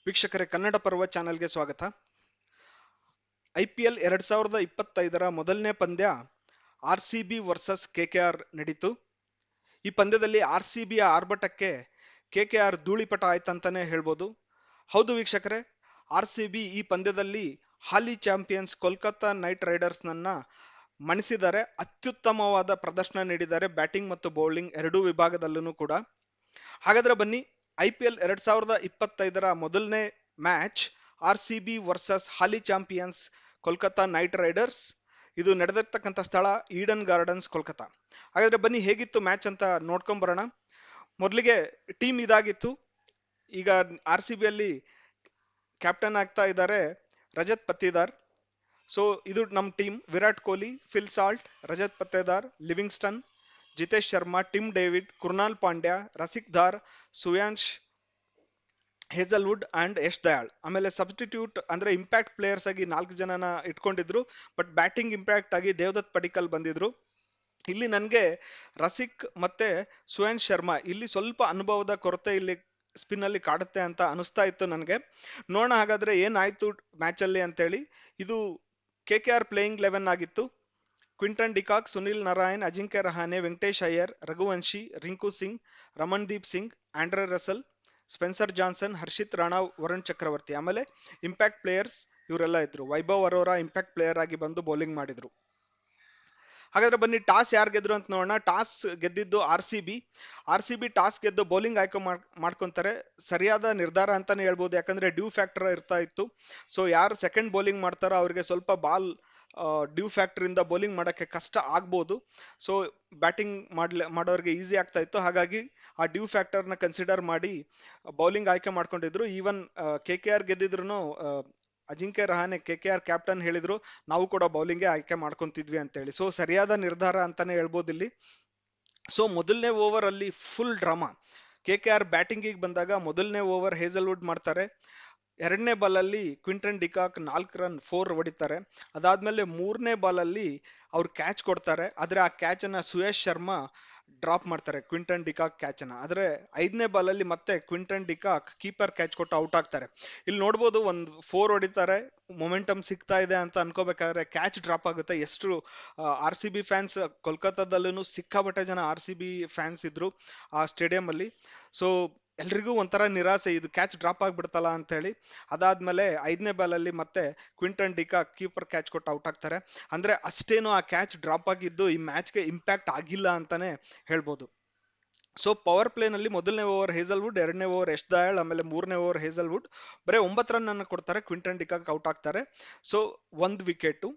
ವೀಕ್ಷಕರೇ, ಕನ್ನಡ ಪರ್ವ ಚಾನೆಲ್ಗೆ ಸ್ವಾಗತ. IPL 2025ರ ಮೊದಲನೇ ಪಂದ್ಯ RCB ವರ್ಸಸ್ KKR ನಡೀತು. ಈ ಪಂದ್ಯದಲ್ಲಿ RCBಯ ಆರ್ಭಟಕ್ಕೆ KKR ಧೂಳಿಪಟ ಆಯ್ತಂತಾನೆ ಹೇಳ್ಬೋದು. ಹೌದು ವೀಕ್ಷಕರೇ, RCB ಈ ಪಂದ್ಯದಲ್ಲಿ ಹಾಲಿ ಚಾಂಪಿಯನ್ಸ್ ಕೋಲ್ಕತ್ತಾ ನೈಟ್ ರೈಡರ್ಸ್ನನ್ನ ಮಣಿಸಿದ್ದಾರೆ. ಅತ್ಯುತ್ತಮವಾದ ಪ್ರದರ್ಶನ ನೀಡಿದ್ದಾರೆ ಬ್ಯಾಟಿಂಗ್ ಮತ್ತು ಬೌಲಿಂಗ್ ಎರಡೂ ವಿಭಾಗದಲ್ಲೂ ಕೂಡ. ಹಾಗಾದ್ರೆ ಬನ್ನಿ, IPL 2025ರ ಮೊದಲನೇ ಮ್ಯಾಚ್ RCB ವರ್ಸಸ್ ಹಾಲಿ ಚಾಂಪಿಯನ್ಸ್ ಕೋಲ್ಕತ್ತಾ ನೈಟ್ ರೈಡರ್ಸ್. ಇದು ನಡೆದಿರ್ತಕ್ಕಂಥ ಸ್ಥಳ ಈಡನ್ ಗಾರ್ಡನ್ಸ್, ಕೋಲ್ಕತ್ತಾ. ಹಾಗಾದ್ರೆ ಬನ್ನಿ, ಹೇಗಿತ್ತು ಮ್ಯಾಚ್ ಅಂತ ನೋಡ್ಕೊಂಡ್ ಬರೋಣ. ಮೊದಲಿಗೆ ಟೀಮ್ ಇದಾಗಿತ್ತು. ಈಗ RCB ಅಲ್ಲಿ ಕ್ಯಾಪ್ಟನ್ ಆಗ್ತಾ ಇದ್ದಾರೆ ರಜತ್ ಪತ್ತಿದಾರ್. ಸೊ ಇದು ನಮ್ಮ team: Virat Kohli, Phil Salt, Rajat Patidar, Livingstone, Jitesh Sharma, Tim David, Krunal Pandya, Rasikh Dar, ಸುಯಾಂಶ್ ಹೇಜಲ್ವುಡ್ ಅಂಡ್ ಯಶ್ ದಯಾಳ್. ಆಮೇಲೆ ಸಬ್ಸ್ಟಿಟ್ಯೂಟ್ ಅಂದ್ರೆ ಇಂಪ್ಯಾಕ್ಟ್ ಪ್ಲೇಯರ್ಸ್ ಆಗಿ 4 ಜನನ ಇಟ್ಕೊಂಡಿದ್ರು. ಬಟ್ ಬ್ಯಾಟಿಂಗ್ ಇಂಪ್ಯಾಕ್ಟ್ ಆಗಿ ದೇವದತ್ ಪಡಿಕ್ಕಲ್ ಬಂದಿದ್ರು. ಇಲ್ಲಿ ನನಗೆ ರಸಿಕ್ ಮತ್ತೆ ಸುಯಾಂಶ್ ಶರ್ಮಾ ಇಲ್ಲಿ ಸ್ವಲ್ಪ ಅನುಭವದ ಕೊರತೆ ಇಲ್ಲಿ ಸ್ಪಿನ್ ಅಲ್ಲಿ ಕಾಡುತ್ತೆ ಅಂತ ಅನಿಸ್ತಾ ಇತ್ತು ನನಗೆ. ನೋಡೋಣ ಹಾಗಾದ್ರೆ ಏನಾಯ್ತು ಮ್ಯಾಚ್ ಅಲ್ಲಿ ಅಂತೇಳಿ. ಇದು KKR ಪ್ಲೇಯಿಂಗ್ 11 ಆಗಿತ್ತು. Quinton de Kock, Sunil Narine, Ajinkya Rahane, Venkatesh Iyer, Raghuvanshi, Rinku Singh, Ramandeep Singh, Andre Russell, Spencer Johnson, Harshit Rana, Varun Chakravarthy. ಆಮೇಲೆ ಇಂಪ್ಯಾಕ್ಟ್ ಪ್ಲೇಯರ್ಸ್ ಇವರೆಲ್ಲ ಇದ್ರು. ವೈಭವ್ ಅರೋರಾ ಇಂಪ್ಯಾಕ್ಟ್ ಪ್ಲೇಯರ್ ಆಗಿ ಬಂದು ಬೌಲಿಂಗ್ ಮಾಡಿದ್ರು. ಹಾಗಾದ್ರೆ ಬನ್ನಿ, ಟಾಸ್ ಯಾರು ಗೆದ್ರು ಅಂತ ನೋಡೋಣ. ಟಾಸ್ ಗೆದ್ದಿದ್ದು RCB ಟಾಸ್ ಗೆದ್ದು ಬೌಲಿಂಗ್ ಆಯ್ಕೆ ಮಾಡ್ಕೊಂತಾರೆ. ಸರಿಯಾದ ನಿರ್ಧಾರ ಅಂತಾನೆ ಹೇಳ್ಬೋದು, ಯಾಕಂದ್ರೆ ಡ್ಯೂ ಫ್ಯಾಕ್ಟರ್ ಇರ್ತಾ ಇತ್ತು. ಸೊ ಯಾರು ಸೆಕೆಂಡ್ ಬೌಲಿಂಗ್ ಮಾಡ್ತಾರೋ ಅವ್ರಿಗೆ ಸ್ವಲ್ಪ ಬಾಲ್ ಡ್ಯೂ ಫ್ಯಾಕ್ಟರ್ ಇಂದ ಬೌಲಿಂಗ್ ಮಾಡಕ್ಕೆ ಕಷ್ಟ ಆಗ್ಬೋದು. ಸೊ ಬ್ಯಾಟಿಂಗ್ ಮಾಡೋರಿಗೆ ಈಸಿ ಆಗ್ತಾ ಇತ್ತು. ಹಾಗಾಗಿ ಆ ಡ್ಯೂ ಫ್ಯಾಕ್ಟರ್ ನ ಕನ್ಸಿಡರ್ ಮಾಡಿ ಬೌಲಿಂಗ್ ಆಯ್ಕೆ ಮಾಡ್ಕೊಂಡಿದ್ರು. ಈವನ್ KKR ಗೆದ್ದಿದ್ರು ಅಜಿಂಕ್ಯ ರಹಾನೆ KKR ಕ್ಯಾಪ್ಟನ್ ಹೇಳಿದ್ರು ನಾವು ಕೂಡ ಬೌಲಿಂಗ್ಗೆ ಆಯ್ಕೆ ಮಾಡ್ಕೊಂತಿದ್ವಿ ಅಂತೇಳಿ. ಸೊ ಸರಿಯಾದ ನಿರ್ಧಾರ ಅಂತಾನೆ ಹೇಳ್ಬೋದು ಇಲ್ಲಿ. ಸೊ ಮೊದಲನೇ ಓವರ್ ಅಲ್ಲಿ ಫುಲ್ ಡ್ರಾಮಾ. KKR ಬ್ಯಾಟಿಂಗಿಗೆ ಬಂದಾಗ ಮೊದಲನೇ ಓವರ್ ಹೇಜಲ್ವುಡ್ ಮಾಡ್ತಾರೆ. ಎರಡನೇ ಬಾಲ್ ಅಲ್ಲಿ ಕ್ವಿಂಟನ್ ಡಿಕಾಕ್ 4 ರನ್ 4 ಹೊಡಿತಾರೆ. ಅದಾದ್ಮೇಲೆ ಮೂರನೇ ಬಾಲ್ ಅಲ್ಲಿ ಅವ್ರು ಕ್ಯಾಚ್ ಕೊಡ್ತಾರೆ. ಆದ್ರೆ ಆ ಕ್ಯಾಚ್ ಅನ್ನ ಸುಯೇಶ್ ಶರ್ಮಾ ಡ್ರಾಪ್ ಮಾಡ್ತಾರೆ, ಕ್ವಿಂಟನ್ ಡಿಕಾಕ್ ಕ್ಯಾಚ್ ಅನ್ನ. ಆದ್ರೆ 5ನೇ ಬಾಲ್ ಅಲ್ಲಿ ಮತ್ತೆ ಕ್ವಿಂಟನ್ ಡಿಕಾಕ್ ಕೀಪರ್ ಕ್ಯಾಚ್ ಕೊಟ್ಟು ಔಟ್ ಆಗ್ತಾರೆ. ಇಲ್ಲಿ ನೋಡ್ಬೋದು, ಒಂದು 4 ಹೊಡಿತಾರೆ, ಮೊಮೆಂಟಮ್ ಸಿಗ್ತಾ ಇದೆ ಅಂತ ಅನ್ಕೋಬೇಕಾದ್ರೆ ಕ್ಯಾಚ್ ಡ್ರಾಪ್ ಆಗುತ್ತೆ. ಎಷ್ಟು RCB ಫ್ಯಾನ್ಸ್ ಕೋಲ್ಕತ್ತಾದಲ್ಲೂ ಸಿಕ್ಕಾಪಟ್ಟೆ ಜನ RCB ಫ್ಯಾನ್ಸ್ ಇದ್ರು ಆ ಸ್ಟೇಡಿಯಂ ಅಲ್ಲಿ. ಸೊ ಎಲ್ರಿಗೂ ಒಂಥರ ನಿರಾಸೆ, ಇದು ಕ್ಯಾಚ್ ಡ್ರಾಪ್ ಆಗ್ಬಿಡ್ತಲ್ಲ ಅಂತ ಹೇಳಿ. ಅದಾದ್ಮೇಲೆ 5ನೇ ಬಾಲ್ ಅಲ್ಲಿ ಮತ್ತೆ ಕ್ವಿಂಟನ್ ಡಿಕಾಕ್ ಕೀಪರ್ ಕ್ಯಾಚ್ ಕೊಟ್ಟು ಔಟ್ ಆಗ್ತಾರೆ. ಅಂದ್ರೆ ಅಷ್ಟೇನು ಆ ಕ್ಯಾಚ್ ಡ್ರಾಪ್ ಆಗಿದ್ದು ಈ ಮ್ಯಾಚ್ಗೆ ಇಂಪ್ಯಾಕ್ಟ್ ಆಗಿಲ್ಲ ಅಂತಾನೆ ಹೇಳ್ಬೋದು. ಸೊ ಪವರ್ ಪ್ಲೇ ನಲ್ಲಿ ಮೊದಲನೇ ಓವರ್ ಹೇಜಲ್ವುಡ್, ಎರಡನೇ ಓವರ್ ಯಶ್ ದಯಾಳ್, ಆಮೇಲೆ ಮೂರನೇ ಓವರ್ ಹೇಜಲ್ವುಡ್ ಬರೀ 9 ರನ್ ಅನ್ನು ಕೊಡ್ತಾರೆ. ಕ್ವಿಂಟನ್ ಡಿಕಾಕ್ ಔಟ್ ಆಗ್ತಾರೆ. So 1 wicket.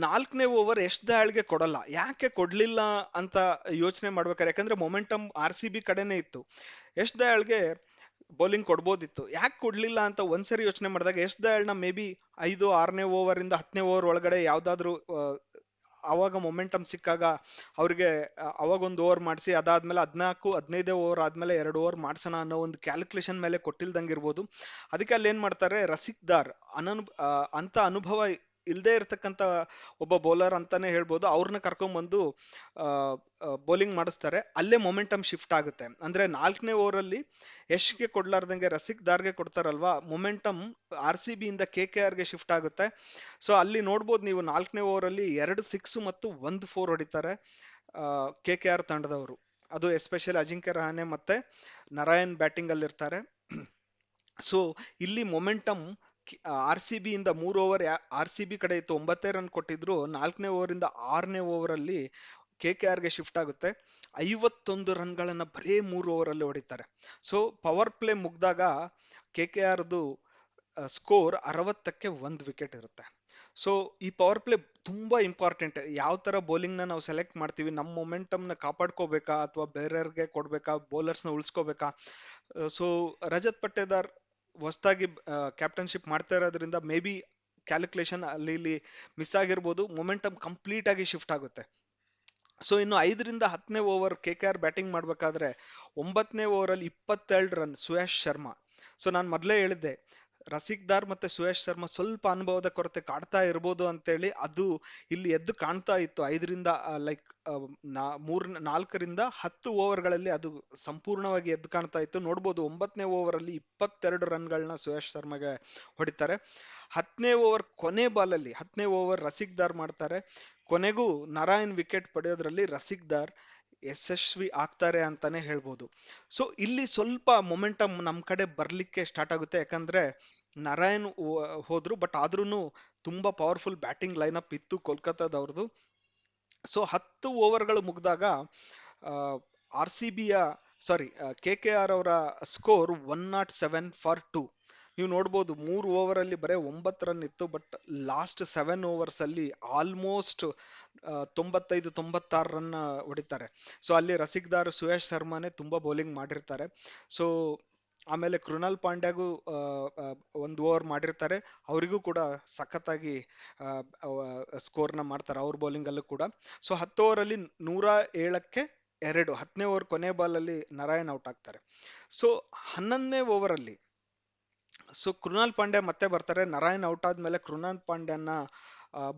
4ನೇ ಓವರ್ ಯಶ್ ದಯಾಳ್ಗೆ ಕೊಡಲ್ಲ. ಯಾಕೆ ಕೊಡ್ಲಿಲ್ಲ ಅಂತ ಯೋಚನೆ ಮಾಡ್ಬೇಕಾರೆ, ಯಾಕಂದ್ರೆ ಮೊಮೆಂಟಮ್ RCB ಕಡೆನೇ ಇತ್ತು. ಯಶ್ ದಯಾಳ್ಗೆ ಬೌಲಿಂಗ್ ಕೊಡ್ಬೋದಿತ್ತು, ಯಾಕೆ ಕೊಡ್ಲಿಲ್ಲ ಅಂತ ಒಂದ್ಸರಿ ಯೋಚನೆ ಮಾಡಿದಾಗ ಯಶ್ ದಯಾಳ್ನ ಮೇ ಬಿ 5-6ನೇ ಓವರ್ ಇಂದ 10ನೇ ಓವರ್ ಒಳಗಡೆ ಯಾವ್ದಾದ್ರು ಅವಾಗ ಮೊಮೆಂಟಮ್ ಸಿಕ್ಕಾಗ ಅವ್ರಿಗೆ ಅವಾಗೊಂದು ಓವರ್ ಮಾಡಿಸಿ, ಅದಾದ್ಮೇಲೆ 14-15 ಓವರ್ ಆದ್ಮೇಲೆ 2 ಓವರ್ ಮಾಡ್ಸೋಣ ಅನ್ನೋ ಒಂದು ಕ್ಯಾಲ್ಕುಲೇಷನ್ ಮೇಲೆ ಕೊಟ್ಟಿಲ್ದಂಗಿರ್ಬೋದು. ಅದಕ್ಕೆ ಅಲ್ಲಿ ಏನ್ ಮಾಡ್ತಾರೆ, ರಸಿಕ್ ದಾರ್ ಅಂತ ಅನುಭವ ಇಲ್ಲದೆ ಇರತಕ್ಕಂತ ಒಬ್ಬ ಬೌಲರ್ ಅಂತಾನೆ ಹೇಳ್ಬೋದು, ಅವ್ರನ್ನ ಕರ್ಕೊಂಡ್ಬಂದು ಬೌಲಿಂಗ್ ಮಾಡಿಸ್ತಾರೆ. ಅಲ್ಲೇ ಮೊಮೆಂಟಮ್ ಶಿಫ್ಟ್ ಆಗುತ್ತೆ. ಅಂದ್ರೆ 4ನೇ ಓವರ್ ಅಲ್ಲಿ ಯಶ್ಗೆ ಕೊಡ್ಲಾರ್ದಂಗೆ ರಸಿಕ್ ದಾರ್ಗೆ ಕೊಡ್ತಾರಲ್ವಾ, ಮೊಮೆಂಟಮ್ RCB ಇಂದ KKRಗೆ ಶಿಫ್ಟ್ ಆಗುತ್ತೆ. ಸೊ ಅಲ್ಲಿ ನೋಡ್ಬೋದು ನೀವು, 4ನೇ ಓವರ್ ಅಲ್ಲಿ 2 6 ಮತ್ತು 1 4 ಹೊಡಿತಾರೆ KKR ತಂಡದವರು. ಅದು ಎಸ್ಪೆಷಲಿ ಅಜಿಂಕ್ಯ ರಹಾನೆ ಮತ್ತೆ ನಾರಾಯಣ್ ಬ್ಯಾಟಿಂಗ್ ಅಲ್ಲಿ ಇರ್ತಾರೆ. ಸೊ ಇಲ್ಲಿ ಮೊಮೆಂಟಮ್ RCB ಇಂದ 3 ಓವರ್ RCB ಕಡೆ ಇತ್ತು, 9 ರನ್ ಕೊಟ್ಟಿದ್ರು. 4ನೇ ಓವರ್ ಇಂದ 6ನೇ ಓವರ್ ಅಲ್ಲಿ KKRಗೆ ಶಿಫ್ಟ್ ಆಗುತ್ತೆ. 51 ರನ್ಗಳನ್ನ ಬರೀ 3 ಓವರ್ ಅಲ್ಲಿ ಹೊಡಿತಾರೆ. ಸೊ ಪವರ್ ಪ್ಲೇ ಮುಗ್ದಾಗ KKRದು ಸ್ಕೋರ್ 60ಕ್ಕೆ 1 ವಿಕೆಟ್ ಇರುತ್ತೆ. ಸೊ ಈ ಪವರ್ ಪ್ಲೇ ತುಂಬಾ ಇಂಪಾರ್ಟೆಂಟ್. ಯಾವ ತರ ಬೌಲಿಂಗ್ ನ ನಾವು ಸೆಲೆಕ್ಟ್ ಮಾಡ್ತೀವಿ, ನಮ್ಮ ಮೊಮೆಂಟಮ್ ನ ಕಾಪಾಡ್ಕೋಬೇಕಾ ಅಥವಾ ಬೇರೆಯವ್ರಿಗೆ ಕೊಡ್ಬೇಕಾ, ಬೌಲರ್ಸ್ ನ ಉಳಿಸ್ಕೋಬೇಕಾ. ಸೊ ರಜತ್ ಪಟ್ಟೇದಾರ್ ಹೊಸದಾಗಿ ಕ್ಯಾಪ್ಟನ್ಶಿಪ್ ಮಾಡ್ತಾ ಇರೋದ್ರಿಂದ ಮೇ ಬಿ ಕ್ಯಾಲ್ಕುಲೇಷನ್ ಅಲ್ಲಿ ಇಲ್ಲಿ ಮಿಸ್ ಆಗಿರ್ಬೋದು. ಮೊಮೆಂಟಮ್ ಕಂಪ್ಲೀಟ್ ಆಗಿ ಶಿಫ್ಟ್ ಆಗುತ್ತೆ. ಸೊ ಇನ್ನು 5ರಿಂದ 10ನೇ ಓವರ್ KKR ಬ್ಯಾಟಿಂಗ್ ಮಾಡ್ಬೇಕಾದ್ರೆ 9ನೇ ಓವರ್ ಅಲ್ಲಿ 22 ರನ್ ಸುಯಾಶ್ ಶರ್ಮಾ. ಸೊ ನಾನು ಮೊದಲೇ ಹೇಳಿದ್ದೆ, ರಸಿಕ್ದಾರ್ ಮತ್ತೆ ಸುಯೇಶ್ ಶರ್ಮಾ ಸ್ವಲ್ಪ ಅನುಭವದ ಕೊರತೆ ಕಾಡ್ತಾ ಇರ್ಬೋದು ಅಂತೇಳಿ ಅದು ಇಲ್ಲಿ ಎದ್ದು ಕಾಣ್ತಾ ಇತ್ತು. 5ರಿಂದ ಲೈಕ್ ನಾಲ್ಕರಿಂದ 10 ಓವರ್ಗಳಲ್ಲಿ ಅದು ಸಂಪೂರ್ಣವಾಗಿ ಎದ್ದು ಕಾಣ್ತಾ ಇತ್ತು. ನೋಡ್ಬೋದು 9ನೇ ಓವರ್ ಅಲ್ಲಿ 22 ರನ್ಗಳನ್ನ ಸುಯೇಶ್ ಶರ್ಮಾಗೆ ಹೊಡಿತಾರೆ. 10ನೇ ಓವರ್ ಕೊನೆ ಬಾಲಲ್ಲಿ 10ನೇ ಓವರ್ ರಸಿಕ್ದಾರ್ ಮಾಡ್ತಾರೆ. ಕೊನೆಗೂ ನಾರಾಯಣ್ ವಿಕೆಟ್ ಪಡೆಯೋದ್ರಲ್ಲಿ ರಸಿಕ್ದಾರ್ ಯಶಸ್ವಿ ಆಗ್ತಾರೆ ಅಂತಾನೆ ಹೇಳ್ಬೋದು. ಸೊ ಇಲ್ಲಿ ಸ್ವಲ್ಪ ಮೊಮೆಂಟಮ್ ನಮ್ ಕಡೆ ಬರ್ಲಿಕ್ಕೆ ಸ್ಟಾರ್ಟ್ ಆಗುತ್ತೆ, ಯಾಕಂದ್ರೆ ನಾರಾಯಣ್ ಹೋದ್ರು, ಬಟ್ ಆದ್ರೂನು ತುಂಬಾ ಪವರ್ಫುಲ್ ಬ್ಯಾಟಿಂಗ್ ಲೈನಪ್ ಇತ್ತು ಕೋಲ್ಕತ್ತಾದವ್ರದ್ದು. ಸೊ 10 ಓವರ್ಗಳು ಮುಗಿದಾಗ ಆರ್ ಸಿ ಬಿಯ ಸಾರಿ KKR ಅವರ ಸ್ಕೋರ್ 107 ಫಾರ್ 2. ನೀವು ನೋಡ್ಬೋದು 3 ಓವರ್ ಅಲ್ಲಿ ಬರೀ 9 ರನ್ ಇತ್ತು, ಬಟ್ ಲಾಸ್ಟ್ 7 ಓವರ್ಸ್ ಅಲ್ಲಿ ಆಲ್ಮೋಸ್ಟ್ 95-96 ರನ್ ಹೊಡಿತಾರೆ. ಸೊ ಅಲ್ಲಿ ರಸಿಕ್ದಾರ್ ಸುಯೇಶ್ ಶರ್ಮಾನೇ ತುಂಬಾ ಬೌಲಿಂಗ್ ಮಾಡಿರ್ತಾರೆ. ಸೊ ಆಮೇಲೆ ಕೃಣಾಲ್ ಪಾಂಡ್ಯಾಗೂ 1 ಓವರ್ ಮಾಡಿರ್ತಾರೆ, ಅವರಿಗೂ ಕೂಡ ಸಖತ್ತಾಗಿ ಸ್ಕೋರ್ನ ಮಾಡ್ತಾರೆ ಅವ್ರ ಬೌಲಿಂಗ್ ಅಲ್ಲೂ ಕೂಡ. ಸೊ 10 ಓವರ್ ಅಲ್ಲಿ 107ಕ್ಕೆ 2, 10ನೇ ಓವರ್ ಕೊನೆ ಬಾಲ್ ಅಲ್ಲಿ ನಾರಾಯಣ್ ಔಟ್ ಆಗ್ತಾರೆ. ಸೊ 11ನೇ ಓವರ್ ಅಲ್ಲಿ ಕೃಣಾಲ್ ಪಾಂಡ್ಯ ಮತ್ತೆ ಬರ್ತಾರೆ. ನಾರಾಯಣ್ ಔಟ್ ಆದ್ಮೇಲೆ ಕೃಣಾಲ್ ಪಾಂಡ್ಯನ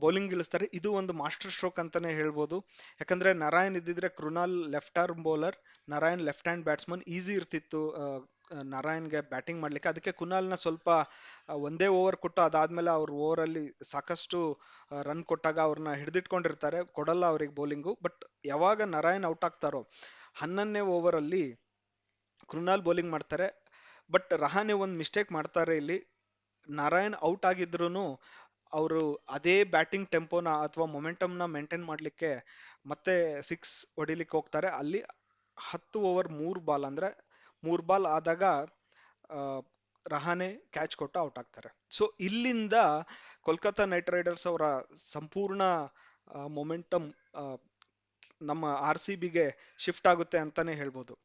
ಬೌಲಿಂಗ್ ಇಳಿಸ್ತಾರೆ. ಇದು ಒಂದು ಮಾಸ್ಟರ್ ಸ್ಟ್ರೋಕ್ ಅಂತಾನೆ ಹೇಳ್ಬೋದು, ಯಾಕಂದ್ರೆ ನಾರಾಯಣ್ ಇದ್ದಿದ್ರೆ Krunal left arm bowler, Narayan left hand batsman, easy ಇರ್ತಿತ್ತು ನಾರಾಯಣ್ಗೆ ಬ್ಯಾಟಿಂಗ್ ಮಾಡ್ಲಿಕ್ಕೆ. ಅದಕ್ಕೆ ಕುನಾಲ್ನ ಸ್ವಲ್ಪ ಒಂದೇ ಓವರ್ ಕೊಟ್ಟು ಅದಾದ್ಮೇಲೆ ಅವ್ರ ಓವರ್ ಅಲ್ಲಿ ಸಾಕಷ್ಟು ರನ್ ಕೊಟ್ಟಾಗ ಅವ್ರನ್ನ ಹಿಡಿದಿಟ್ಕೊಂಡಿರ್ತಾರೆ, ಕೊಡಲ್ಲ ಅವ್ರಿಗೆ ಬೌಲಿಂಗು. ಬಟ್ ಯಾವಾಗ ನಾರಾಯಣ್ ಔಟ್ ಆಗ್ತಾರೋ 11ನೇ ಓವರ್ ಅಲ್ಲಿ ಕೃಣಾಲ್ ಬೌಲಿಂಗ್ ಮಾಡ್ತಾರೆ. ಬಟ್ ರಹಾನೆ ಒಂದು ಮಿಸ್ಟೇಕ್ ಮಾಡ್ತಾರೆ ಇಲ್ಲಿ. ನಾರಾಯಣ್ ಔಟ್ ಆಗಿದ್ರು ಅವರು ಅದೇ ಬ್ಯಾಟಿಂಗ್ ಟೆಂಪೋನ ಅಥವಾ ಮೊಮೆಂಟಮ್ನ ಮೇಂಟೈನ್ ಮಾಡ್ಲಿಕ್ಕೆ ಮತ್ತೆ 6 ಹೊಡಿಲಿಕ್ಕೆ ಹೋಗ್ತಾರೆ. ಅಲ್ಲಿ 10 ಓವರ್ 3 ಬಾಲ್ ಅಂದ್ರೆ 3 ಬಾಲ್ ಆದಾಗ ಆ, ರಹಾನೆ ಕ್ಯಾಚ್ ಕೊಟ್ಟು ಔಟ್ ಆಗ್ತಾರೆ. ಸೊ ಇಲ್ಲಿಂದ ಕೋಲ್ಕತ್ತಾ ನೈಟ್ ರೈಡರ್ಸ್ ಅವರ ಸಂಪೂರ್ಣ ಮೊಮೆಂಟಮ್ ನಮ್ಮ RCBಗೆ ಶಿಫ್ಟ್ ಆಗುತ್ತೆ ಅಂತಾನೆ ಹೇಳ್ಬೋದು.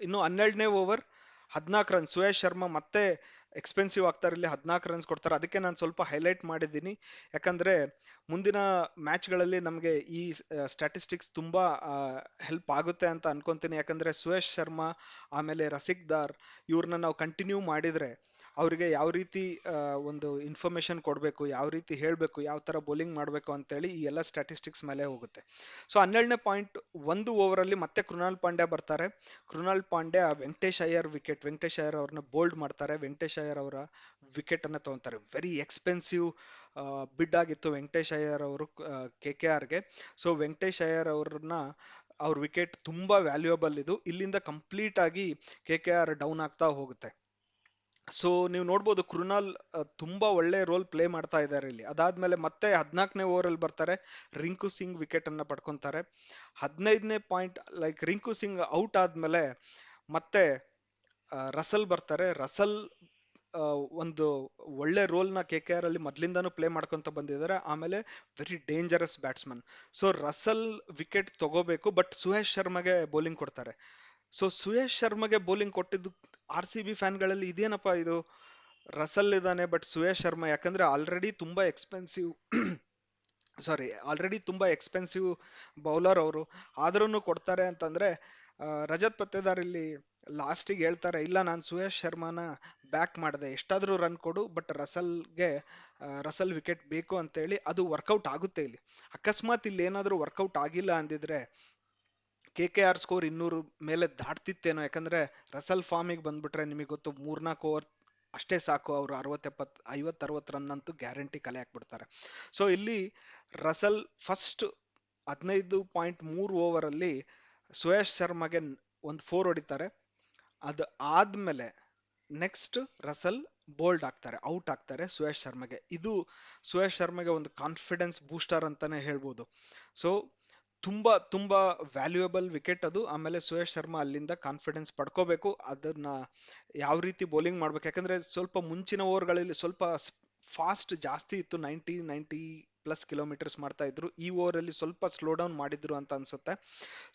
ಇನ್ನು 12ನೇ ಓವರ್ 14 ರನ್, ಸುಯೇಶ್ ಶರ್ಮಾ ಮತ್ತೆ ಎಕ್ಸ್ಪೆನ್ಸಿವ್ ಆಗ್ತಾರೆ, ಇಲ್ಲಿ 14 ರನ್ಸ್ ಕೊಡ್ತಾರೆ. ಅದಕ್ಕೆ ನಾನು ಸ್ವಲ್ಪ ಹೈಲೈಟ್ ಮಾಡಿದ್ದೀನಿ, ಯಾಕಂದ್ರೆ ಮುಂದಿನ ಮ್ಯಾಚ್ಗಳಲ್ಲಿ ನಮಗೆ ಈ ಸ್ಟ್ಯಾಟಿಸ್ಟಿಕ್ಸ್ ತುಂಬಾ ಹೆಲ್ಪ್ ಆಗುತ್ತೆ ಅಂತ ಅನ್ಕೊಂತೀನಿ. ಯಾಕಂದ್ರೆ ಸುಯೇಶ್ ಶರ್ಮಾ ಆಮೇಲೆ ರಸಿಕ್ದಾರ್ ಇವ್ರನ್ನ ನಾವು ಕಂಟಿನ್ಯೂ ಮಾಡಿದ್ರೆ ಅವರಿಗೆ ಯಾವ ರೀತಿ ಒಂದು ಇನ್ಫಾರ್ಮೇಶನ್ ಕೊಡಬೇಕು, ಯಾವ ರೀತಿ ಹೇಳಬೇಕು, ಯಾವ ತರ ಬೌಲಿಂಗ್ ಮಾಡಬೇಕು ಅಂತೇಳಿ ಈ ಎಲ್ಲ ಸ್ಟ್ಯಾಟಿಸ್ಟಿಕ್ಸ್ ಮೇಲೆ ಹೋಗುತ್ತೆ. ಸೊ 12ನೇ ಪಾಯಿಂಟ್ 1 ಓವರ್ ಅಲ್ಲಿ ಮತ್ತೆ ಕೃಣಾಲ್ ಪಾಂಡ್ಯ ಬರ್ತಾರೆ. ಕೃಣಾಲ್ ಪಾಂಡ್ಯ ವೆಂಕಟೇಶ್ ಅಯ್ಯರ್ ವೆಂಕಟೇಶ್ ಅಯ್ಯರ್ ಅವ್ರನ್ನ ಬೋಲ್ಡ್ ಮಾಡ್ತಾರೆ. ವೆಂಕಟೇಶ್ ಅಯ್ಯರ್ ಅವರ ವಿಕೆಟ್ ಅನ್ನ ತಗೊಂತಾರೆ. ವೆರಿ ಎಕ್ಸ್ಪೆನ್ಸಿವ್ ಬಿಡ್ ಆಗಿತ್ತು ವೆಂಕಟೇಶ್ ಅಯ್ಯರ್ ಅವರು KKRಗೆ. ಸೊ ವೆಂಕಟೇಶ್ ಅಯ್ಯರ್ ಅವ್ರ ವಿಕೆಟ್ ತುಂಬಾ ವ್ಯಾಲ್ಯೂಯಬಲ್ ಇದು. ಇಲ್ಲಿಂದ ಕಂಪ್ಲೀಟ್ ಆಗಿ KKR ಡೌನ್ ಆಗ್ತಾ ಹೋಗುತ್ತೆ. ಸೊ ನೀವು ನೋಡ್ಬೋದು ಕೃಣಾಲ್ ತುಂಬಾ ಒಳ್ಳೆ ರೋಲ್ ಪ್ಲೇ ಮಾಡ್ತಾ ಇದ್ದಾರೆ ಇಲ್ಲಿ. ಅದಾದ್ಮೇಲೆ ಮತ್ತೆ 14ನೇ ಓವರ್ ಅಲ್ಲಿ ಬರ್ತಾರೆ, ರಿಂಕು ಸಿಂಗ್ ವಿಕೆಟ್ ಅನ್ನ ಪಡ್ಕೊಂತಾರೆ. 15ನೇ point like Rinku Singh out ಆದ್ಮೇಲೆ ಮತ್ತೆ ರಸಲ್ ಬರ್ತಾರೆ. ರಸಲ್ ಒಂದು ಒಳ್ಳೆ ರೋಲ್ ನ KKR ಅಲ್ಲಿ ಮೊದ್ಲಿಂದಾನು ಪ್ಲೇ ಮಾಡ್ಕೊಂತ ಬಂದಿದ್ದಾರೆ. ಆಮೇಲೆ very dangerous batsman. So Russell wicket ತಗೋಬೇಕು, ಬಟ್ ಸುಯೇಶ್ ಶರ್ಮಾಗೆ ಬೌಲಿಂಗ್ ಕೊಡ್ತಾರೆ. ಸೊ ಸುಯೇಶ್ ಶರ್ಮಾಗೆ ಬೌಲಿಂಗ್ ಕೊಟ್ಟಿದ್ದು RCB ಫ್ಯಾನ್ಗಳಲ್ಲಿ ಇದೇನಪ್ಪ ಇದು, ರಸಲ್ ಇದ್ದಾನೆ ಬಟ್ ಸುಯೇಶ್ ಶರ್ಮಾ, ಯಾಕಂದ್ರೆ ಆಲ್ರೆಡಿ ತುಂಬಾ ಎಕ್ಸ್ಪೆನ್ಸಿವ್ ಬೌಲರ್ ಅವರು, ಆದ್ರೂ ಕೊಡ್ತಾರೆ ಅಂತಂದ್ರೆ ರಜತ್ ಪತ್ತೇದಾರ್ ಇಲ್ಲಿ ಲಾಸ್ಟಿಗೆ ಹೇಳ್ತಾರೆ, ಇಲ್ಲ ನಾನು ಸುಯೇಶ್ ಶರ್ಮಾನ ಬ್ಯಾಕ್ ಮಾಡಿದೆ, ಎಷ್ಟಾದ್ರೂ ರನ್ ಕೊಡು, ಬಟ್ ರಸಲ್ ವಿಕೆಟ್ ಬೇಕು ಅಂತೇಳಿ ಅದು ವರ್ಕೌಟ್ ಆಗುತ್ತೆ ಇಲ್ಲಿ. ಅಕಸ್ಮಾತ್ ಇಲ್ಲಿ ಏನಾದ್ರೂ ವರ್ಕೌಟ್ ಆಗಿಲ್ಲ ಅಂದಿದ್ರೆ KKR ಸ್ಕೋರ್ 200 ಮೇಲೆ ದಾಟ್ತಿತ್ತೇನೋ, ಯಾಕಂದ್ರೆ ರಸಲ್ ಫಾರ್ಮಿಗೆ ಬಂದ್ಬಿಟ್ರೆ ನಿಮಗೆ ಗೊತ್ತು 3-4 ಓವರ್ ಅಷ್ಟೇ ಸಾಕು, ಅವರು 60-70 ರನ್ ಅಂತೂ ಗ್ಯಾರಂಟಿ ಕಲೆ ಹಾಕ್ಬಿಡ್ತಾರೆ. ಸೊ ಇಲ್ಲಿ ರಸಲ್ ಫಸ್ಟ್ 15.3 ಓವರ್ ಅಲ್ಲಿ ಸುಯೇಶ್ ಶರ್ಮಾಗೆ ಒಂದು 4 ಹೊಡಿತಾರೆ. ಅದು ಆದ್ಮೇಲೆ ನೆಕ್ಸ್ಟ್ ರಸಲ್ ಬೋಲ್ಡ್ ಆಗ್ತಾರೆ, ಔಟ್ ಆಗ್ತಾರೆ ಸುಯೇಶ್ ಶರ್ಮಾಗೆ. ಇದು ಸುಯೇಶ್ ಶರ್ಮಾಗೆ ಒಂದು ಕಾನ್ಫಿಡೆನ್ಸ್ ಬೂಸ್ಟರ್ ಅಂತಾನೆ ಹೇಳ್ಬೋದು. ಸೊ ತುಂಬಾ ತುಂಬಾ ವ್ಯಾಲ್ಯೂಯಬಲ್ ವಿಕೆಟ್ ಅದು. ಆಮೇಲೆ ಸುಯೇಶ್ ಶರ್ಮಾ ಅಲ್ಲಿಂದ ಕಾನ್ಫಿಡೆನ್ಸ್ ಪಡ್ಕೋಬೇಕು, ಅದನ್ನ ಯಾವ ರೀತಿ ಬೌಲಿಂಗ್ ಮಾಡ್ಬೇಕು. ಯಾಕಂದ್ರೆ ಸ್ವಲ್ಪ ಮುಂಚಿನ ಓವರ್ಗಳಲ್ಲಿ ಸ್ವಲ್ಪ ಫಾಸ್ಟ್ ಜಾಸ್ತಿ ಇತ್ತು, 90+ ಕಿಲೋಮೀಟರ್ಸ್ ಮಾಡ್ತಾ ಇದ್ರು. ಈ ಓವರ್ ಅಲ್ಲಿ ಸ್ವಲ್ಪ ಸ್ಲೋ ಡೌನ್ ಮಾಡಿದ್ರು ಅಂತ ಅನ್ಸುತ್ತೆ.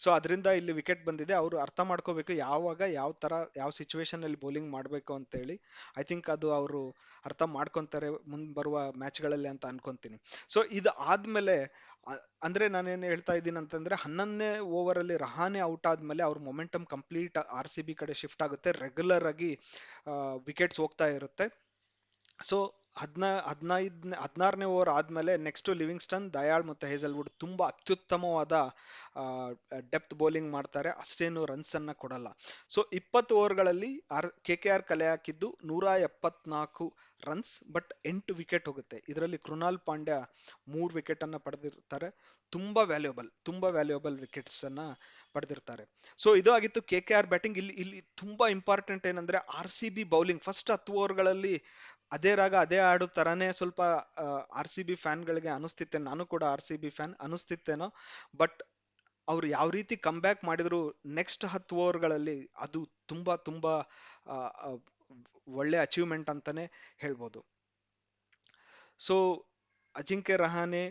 ಸೊ ಅದರಿಂದ ಇಲ್ಲಿ ವಿಕೆಟ್ ಬಂದಿದೆ. ಅವರು ಅರ್ಥ ಮಾಡ್ಕೋಬೇಕು ಯಾವಾಗ ಯಾವ ಸಿಚುವೇಶನ್ ಅಲ್ಲಿ ಬೌಲಿಂಗ್ ಮಾಡಬೇಕು ಅಂತ ಹೇಳಿ. ಐ ಥಿಂಕ್ ಅದು ಅವರು ಅರ್ಥ ಮಾಡ್ಕೊಂತಾರೆ ಮುಂದ್ ಬರುವ ಮ್ಯಾಚ್ಗಳಲ್ಲಿ ಅಂತ ಅನ್ಕೊಂತೀನಿ. ಸೊ ಇದು ಆದ್ಮೇಲೆ ಅಂದ್ರೆ ನಾನೇನು ಹೇಳ್ತಾ ಇದ್ದೀನಿ ಅಂತಂದ್ರೆ 11ನೇ ಓವರ್ ಅಲ್ಲಿ ರಹಾನೆ ಔಟ್ ಆದ್ಮೇಲೆ ಅವ್ರ ಮೊಮೆಂಟಮ್ ಕಂಪ್ಲೀಟ್ RCB ಕಡೆ ಶಿಫ್ಟ್ ಆಗುತ್ತೆ. ರೆಗ್ಯುಲರ್ ಆಗಿ ವಿಕೆಟ್ಸ್ ಹೋಗ್ತಾ ಇರುತ್ತೆ. ಸೊ 16ನೇ ಓವರ್ ಆದ್ಮೇಲೆ ನೆಕ್ಸ್ಟ್ ಲಿವಿಂಗ್ಸ್ಟನ್, ದಯಾಳ್ ಮತ್ತು ಹೇಸಲ್ವುಡ್ ತುಂಬಾ ಅತ್ಯುತ್ತಮವಾದ ಡೆಪ್ತ್ ಬೌಲಿಂಗ್ ಮಾಡ್ತಾರೆ, ಅಷ್ಟೇನು ರನ್ಸ್ ಅನ್ನ ಕೊಡಲ್ಲ. ಸೊ 20 ಓವರ್ಗಳಲ್ಲಿ ಕೆ ಕೆ ಆರ್ ಕಲೆ ಹಾಕಿದ್ದು 174 ರನ್ಸ್, ಬಟ್ 8 ವಿಕೆಟ್ ಹೋಗುತ್ತೆ. ಇದರಲ್ಲಿ ಕೃಣಾಲ್ ಪಾಂಡ್ಯ 3 ವಿಕೆಟ್ ಅನ್ನ ಪಡೆದಿರ್ತಾರೆ. ತುಂಬಾ ವ್ಯಾಲ್ಯೂಯಬಲ್ ವಿಕೆಟ್ಸ್ ಅನ್ನ ಪಡೆದಿರ್ತಾರೆ. ಸೊ ಇದು ಆಗಿತ್ತು ಕೆ ಕೆ ಆರ್ ಬ್ಯಾಟಿಂಗ್. ಇಲ್ಲಿ ತುಂಬಾ ಇಂಪಾರ್ಟೆಂಟ್ ಏನಂದ್ರೆ R C B bowling first 10 ಓವರ್ಗಳಲ್ಲಿ ಅದೇ ರಾಗ ಅದೇ ಆಡು ತರಾನೇ ಸ್ವಲ್ಪ ಆರ್ ಸಿ ಬಿ ಫ್ಯಾನ್ಗಳಿಗೆ ಅನಿಸ್ತಿತ್ತೆ. ನಾನು ಕೂಡ ಆರ್ ಸಿ ಬಿ ಫ್ಯಾನ್ ಅನಿಸ್ತಿತ್ತೇನೋ, ಬಟ್ ಅವ್ರು ಯಾವ ರೀತಿ ಕಮ್ ಬ್ಯಾಕ್ ಮಾಡಿದ್ರು ನೆಕ್ಸ್ಟ್ 10 ಓವರ್ಗಳಲ್ಲಿ ಅದು ತುಂಬಾ ತುಂಬಾ ಆ, ಆ, ಒಳ್ಳೆ ಅಚೀವ್ಮೆಂಟ್ ಅಂತಾನೆ ಹೇಳ್ಬೋದು. ಸೊ ಅಜಿಂಕ್ಯ ರಹಾನೆ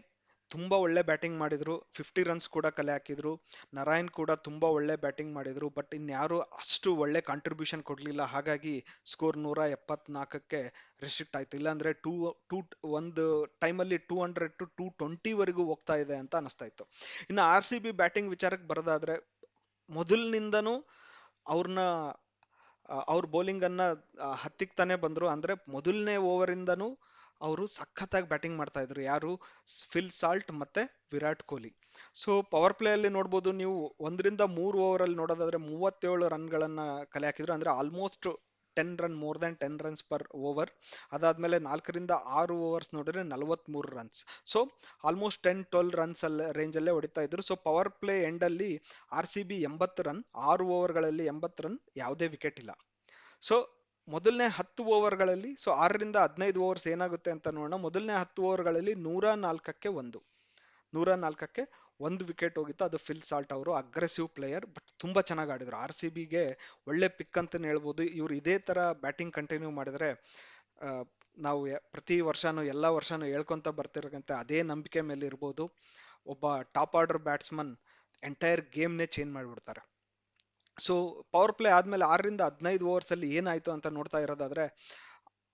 ತುಂಬಾ ಒಳ್ಳೆ ಬ್ಯಾಟಿಂಗ್ ಮಾಡಿದ್ರು, 50 ರನ್ಸ್ ಕೂಡ ಕಲೆ ಹಾಕಿದ್ರು. ನಾರಾಯಣ್ ಕೂಡ ತುಂಬಾ ಒಳ್ಳೆ ಬ್ಯಾಟಿಂಗ್ ಮಾಡಿದ್ರು, ಬಟ್ ಇನ್ಯಾರು ಅಷ್ಟು ಒಳ್ಳೆ ಕಾಂಟ್ರಿಬ್ಯೂಷನ್ ಕೊಡ್ಲಿಲ್ಲ. ಹಾಗಾಗಿ ಸ್ಕೋರ್ 174ಕ್ಕೆ ರೆಸ್ಟ್ರಿಕ್ಟ್ ಆಯ್ತು. ಇಲ್ಲಾಂದ್ರೆ ಟೂ ಟೂ ಒಂದು ಟೈಮಲ್ಲಿ 200 to 220 ವರೆಗೂ ಹೋಗ್ತಾ ಇದೆ ಅಂತ ಅನಿಸ್ತಾ ಇತ್ತು. ಇನ್ನು ಆರ್ ಸಿ ಬಿ ಬ್ಯಾಟಿಂಗ್ ವಿಚಾರಕ್ಕೆ ಬರೋದಾದ್ರೆ, ಮೊದಲಿನಿಂದನೂ ಅವ್ರನ್ನ ಅವ್ರ ಬೌಲಿಂಗ್ ಅನ್ನ ಹತ್ತಿಕ್ತಾನೆ ಬಂದ್ರು. ಅಂದ್ರೆ ಮೊದಲನೇ ಓವರ್ ಇಂದನೂ ಅವರು ಸಖತ್ತಾಗಿ ಬ್ಯಾಟಿಂಗ್ ಮಾಡ್ತಾ ಇದ್ರು, ಯಾರು ಫಿಲ್ ಸಾಲ್ಟ್ ಮತ್ತೆ Virat Kohli. So power play ಅಲ್ಲಿ ನೋಡ್ಬೋದು ನೀವು, 1 ರಿಂದ 3 ಓವರ್ ಅಲ್ಲಿ ನೋಡೋದಾದ್ರೆ 37 ರನ್ಗಳನ್ನ ಕಲೆ ಹಾಕಿದ್ರು, ಅಂದ್ರೆ almost 10 run, more than 10 runs per over. ಅದಾದ್ಮೇಲೆ 4 ರಿಂದ 6 ಓವರ್ಸ್ ನೋಡಿದ್ರೆ 43 runs. So almost 10-12 runs range ಅಲ್ಲೇ ಹೊಡಿತಾ ಇದ್ರು. ಸೊ ಪವರ್ ಪ್ಲೇ ಎಂಡ್ ಅಲ್ಲಿ ಆರ್ ಸಿ ಬಿ 80 ರನ್, 6 ಓವರ್ಗಳಲ್ಲಿ 80 ರನ್, ಯಾವುದೇ ವಿಕೆಟ್ ಇಲ್ಲ. ಸೊ ಮೊದಲನೇ 10 ಓವರ್ಗಳಲ್ಲಿ, ಸೊ 6 ರಿಂದ 15 ಓವರ್ಸ್ ಏನಾಗುತ್ತೆ ಅಂತ ನೋಡೋಣ. ಮೊದಲನೇ 10 ಓವರ್ಗಳಲ್ಲಿ 104ಕ್ಕೆ 1 ವಿಕೆಟ್ ಹೋಗಿತ್ತು, ಅದು ಫಿಲ್ ಸಾಲ್ಟ್. ಅವರು ಅಗ್ರೆಸಿವ್ ಪ್ಲೇಯರ್, ಬಟ್ ತುಂಬಾ ಚೆನ್ನಾಗಿ ಆಡಿದ್ರು. ಆರ್ ಸಿ ಬಿಗೆ ಒಳ್ಳೆ ಪಿಕ್ ಅಂತಾನೆ ಹೇಳ್ಬೋದು. ಇವ್ರು ಇದೇ ತರ ಬ್ಯಾಟಿಂಗ್ ಕಂಟಿನ್ಯೂ ಮಾಡಿದ್ರೆ ಆ, ನಾವು ಪ್ರತಿ ವರ್ಷನೂ ಎಲ್ಲ ವರ್ಷನೂ ಹೇಳ್ಕೊಂತ ಬರ್ತಿರೋಂತೆ ಅದೇ ನಂಬಿಕೆ ಮೇಲೆ ಇರ್ಬೋದು, ಒಬ್ಬ ಟಾಪ್ ಆರ್ಡರ್ ಬ್ಯಾಟ್ಸ್ಮನ್ ಎಂಟೈರ್ ಗೇಮ್ನೇ ಚೇಂಜ್ ಮಾಡಿಬಿಡ್ತಾರೆ. ಸೊ ಪವರ್ ಪ್ಲೇ ಆದ್ಮೇಲೆ 6 ರಿಂದ 15 ಓವರ್ಸ್ ಅಲ್ಲಿ ಏನಾಯ್ತು ಅಂತ ನೋಡ್ತಾ ಇರೋದಾದ್ರೆ,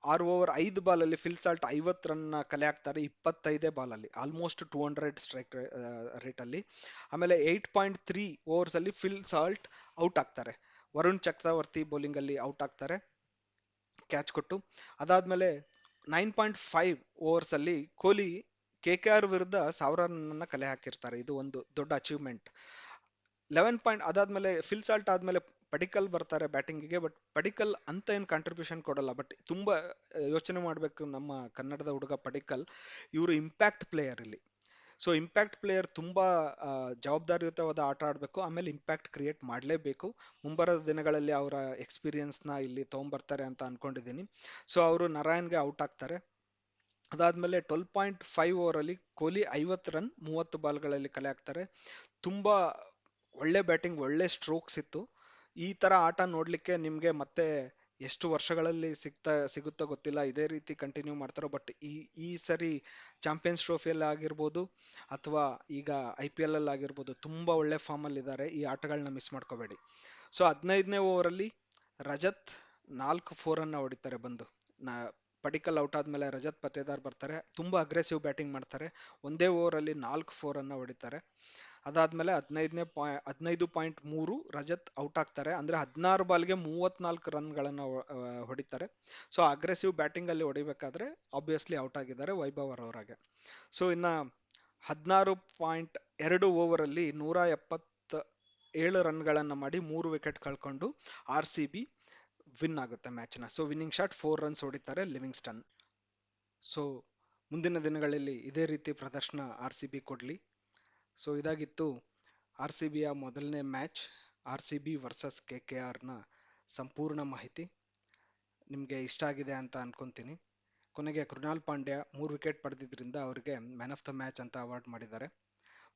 6 ಓವರ್ 5 ಬಾಲಲ್ಲಿ ಫಿಲ್ ಸಾಲ್ಟ್ 50 ರನ್ ಕಲೆ ಹಾಕ್ತಾರೆ, 25 ಬಾಲಲ್ಲಿ ಆಲ್ಮೋಸ್ಟ್ 200 ಸ್ಟ್ರೈಕ್ ರೇಟ್ ಅಲ್ಲಿ. ಆಮೇಲೆ 8.3 ಓವರ್ಸ್ ಅಲ್ಲಿ ಫಿಲ್ ಸಾಲ್ಟ್ ಔಟ್ ಆಗ್ತಾರೆ, ವರುಣ್ ಚಕ್ರವರ್ತಿ ಬೌಲಿಂಗ್ ಅಲ್ಲಿ ಔಟ್ ಆಗ್ತಾರೆ ಕ್ಯಾಚ್ ಕೊಟ್ಟು. ಅದಾದ್ಮೇಲೆ 9.5 ಓವರ್ಸ್ ಅಲ್ಲಿ ಕೊಹ್ಲಿ ಕೆ ಕೆ ಆರ್ ವಿರುದ್ಧ 1000 ರನ್ ಕಲೆ ಹಾಕಿರ್ತಾರೆ, ಇದು ಒಂದು ದೊಡ್ಡ ಅಚೀವ್ಮೆಂಟ್. 11 ಅದಾದ್ಮೇಲೆ ಫಿಲ್ ಸಾಲ್ಟ್ ಆದ್ಮೇಲೆ ಪಡಿಕಲ್ ಬರ್ತಾರೆ ಬ್ಯಾಟಿಂಗಿಗೆ, ಬಟ್ ಪಡಿಕಲ್ ಅಂತ ಏನು ಕಾಂಟ್ರಿಬ್ಯೂಷನ್ ಕೊಡಲ್ಲ. ಬಟ್ ತುಂಬಾ ಯೋಚನೆ ಮಾಡಬೇಕು ನಮ್ಮ ಕನ್ನಡದ ಹುಡುಗ ಪಡಿಕಲ್, ಇವರು ಇಂಪ್ಯಾಕ್ಟ್ ಪ್ಲೇಯರ್ ಇಲ್ಲಿ. ಸೊ ಇಂಪ್ಯಾಕ್ಟ್ ಪ್ಲೇಯರ್ ತುಂಬಾ ಜವಾಬ್ದಾರಿಯುತವಾದ ಆಟ ಆಡಬೇಕು, ಆಮೇಲೆ ಇಂಪ್ಯಾಕ್ಟ್ ಕ್ರಿಯೇಟ್ ಮಾಡಲೇಬೇಕು. ಮುಂಬರುವ ದಿನಗಳಲ್ಲಿ ಅವರ ಎಕ್ಸ್ಪೀರಿಯನ್ಸ್ನ ಇಲ್ಲಿ ತಗೊಂಬರ್ತಾರೆ ಅಂತ ಅನ್ಕೊಂಡಿದ್ದೀನಿ. ಸೊ ಅವರು ನಾರಾಯಣ್ಗೆ ಔಟ್ ಆಗ್ತಾರೆ. ಅದಾದ್ಮೇಲೆ 12.5 ಓವರಲ್ಲಿ ಕೊಹ್ಲಿ 50 ರನ್ 30 ಬಾಲ್ಗಳಲ್ಲಿ ಕಲೆ ಹಾಕ್ತಾರೆ. ತುಂಬಾ ಒಳ್ಳೆ ಬ್ಯಾಟಿಂಗ್, ಒಳ್ಳೆ ಸ್ಟ್ರೋಕ್ಸ್ ಇತ್ತು. ಈ ತರ ಆಟ ನೋಡ್ಲಿಕ್ಕೆ ನಿಮ್ಗೆ ಮತ್ತೆ ಎಷ್ಟು ವರ್ಷಗಳಲ್ಲಿ ಸಿಗುತ್ತೋ ಗೊತ್ತಿಲ್ಲ, ಇದೇ ರೀತಿ ಕಂಟಿನ್ಯೂ ಮಾಡ್ತಾರೋ. ಬಟ್ ಈ ಸರಿ ಚಾಂಪಿಯನ್ಸ್ ಟ್ರೋಫಿಯಲ್ಲಿ ಆಗಿರ್ಬೋದು ಅಥವಾ ಈಗ ಐ ಪಿ ಎಲ್ ಅಲ್ಲಿ ಆಗಿರ್ಬೋದು, ತುಂಬಾ ಒಳ್ಳೆ ಫಾರ್ಮ್ ಅಲ್ಲಿ ಇದ್ದಾರೆ. ಈ ಆಟಗಳನ್ನ ಮಿಸ್ ಮಾಡ್ಕೋಬೇಡಿ. ಸೊ 15ನೇ ಓವರಲ್ಲಿ ರಜತ್ 4 4 ಹೊಡಿತಾರೆ ಬಂದು. ಪಡಿಕಲ್ ಔಟ್ ಆದ್ಮೇಲೆ ರಜತ್ ಪತ್ತೇದಾರ್ ಬರ್ತಾರೆ, ತುಂಬಾ ಅಗ್ರೆಸಿವ್ ಬ್ಯಾಟಿಂಗ್ ಮಾಡ್ತಾರೆ, ಒಂದೇ ಓವರಲ್ಲಿ 4 4 ಹೊಡಿತಾರೆ. ಅದಾದ್ಮೇಲೆ 15.3 ರಜತ್ ಔಟ್ ಆಗ್ತಾರೆ, ಅಂದ್ರೆ 16 ಬಾಲ್ಗೆ 34 ರನ್ಗಳನ್ನ ಹೊಡಿತಾರೆ. ಸೊ ಅಗ್ರೆಸಿವ್ ಬ್ಯಾಟಿಂಗ್ ಅಲ್ಲಿ ಹೊಡಿಬೇಕಾದ್ರೆ ಆಬ್ವಿಯಸ್ಲಿ ಔಟ್ ಆಗಿದ್ದಾರೆ ವೈಭವ್ ಅವರಾಗೆ. ಸೊ ಇನ್ನ 16.2 ಓವರಲ್ಲಿ 177 ರನ್ಗಳನ್ನ ಮಾಡಿ 3 ವಿಕೆಟ್ ಕಳ್ಕೊಂಡು ಆರ್ ಸಿ ಬಿ ವಿನ್ ಆಗುತ್ತೆ ಮ್ಯಾಚ್ನ. ಸೊ ವಿನ್ನಿಂಗ್ ಶಾಟ್ 4 ರನ್ಸ್ ಹೊಡಿತಾರೆ ಲಿವಿಂಗ್ಸ್ಟನ್. ಸೊ ಮುಂದಿನ ದಿನಗಳಲ್ಲಿ ಇದೇ ರೀತಿ ಪ್ರದರ್ಶನ ಆರ್ ಸಿ ಬಿ ಕೊಡ್ಲಿ. ಸೊ ಇದಾಗಿತ್ತು ಆರ್ ಸಿ ಬಿಯ ಮೊದಲನೇ match, R C B versus K K ಆರ್ನ ಸಂಪೂರ್ಣ ಮಾಹಿತಿ. ನಿಮಗೆ ಇಷ್ಟ ಆಗಿದೆ ಅಂತ ಅನ್ಕೊಂತೀನಿ. ಕೊನೆಗೆ ಕೃಣಾಲ್ ಪಾಂಡ್ಯ 3 ವಿಕೆಟ್ ಪಡೆದಿದ್ರಿಂದ ಅವರಿಗೆ ಮ್ಯಾನ್ ಆಫ್ ದ ಮ್ಯಾಚ್ ಅಂತ ಅವಾರ್ಡ್ ಮಾಡಿದ್ದಾರೆ.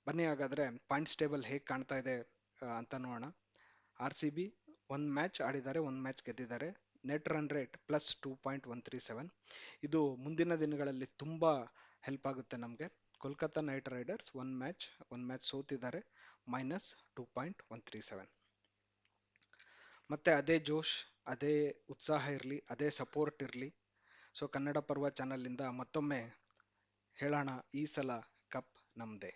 ಬನ್ನಿ ಹಾಗಾದ್ರೆ ಪಾಯಿಂಟ್ಸ್ ಟೇಬಲ್ ಹೇಗೆ ಕಾಣ್ತಾ ಇದೆ ಅಂತ ನೋಡೋಣ. ಆರ್ ಸಿ ಬಿ 1 ಮ್ಯಾಚ್ ಆಡಿದ್ದಾರೆ, 1 ಮ್ಯಾಚ್ ಗೆದ್ದಿದ್ದಾರೆ. Net run rate +2.137. ಇದು ಮುಂದಿನ ದಿನಗಳಲ್ಲಿ ತುಂಬಾ ಹೆಲ್ಪ್ ಆಗುತ್ತೆ ನಮಗೆ. ಕೋಲ್ಕತ್ತಾ ನೈಟ್ ರೈಡರ್ಸ್ 1 ಮ್ಯಾಚ್ ಸೋತಿದ್ದಾರೆ, -2.137. ಮತ್ತೆ ಅದೇ ಜೋಶ್, ಅದೇ ಉತ್ಸಾಹ ಇರಲಿ, ಅದೇ ಸಪೋರ್ಟ್ ಇರಲಿ. ಸೊ ಕನ್ನಡ ಪರ್ವ ಚಾನಲ್ ಇಂದ ಮತ್ತೊಮ್ಮೆ ಹೇಳೋಣ, ಈ ಸಲ ಕಪ್ ನಮ್ದೇ.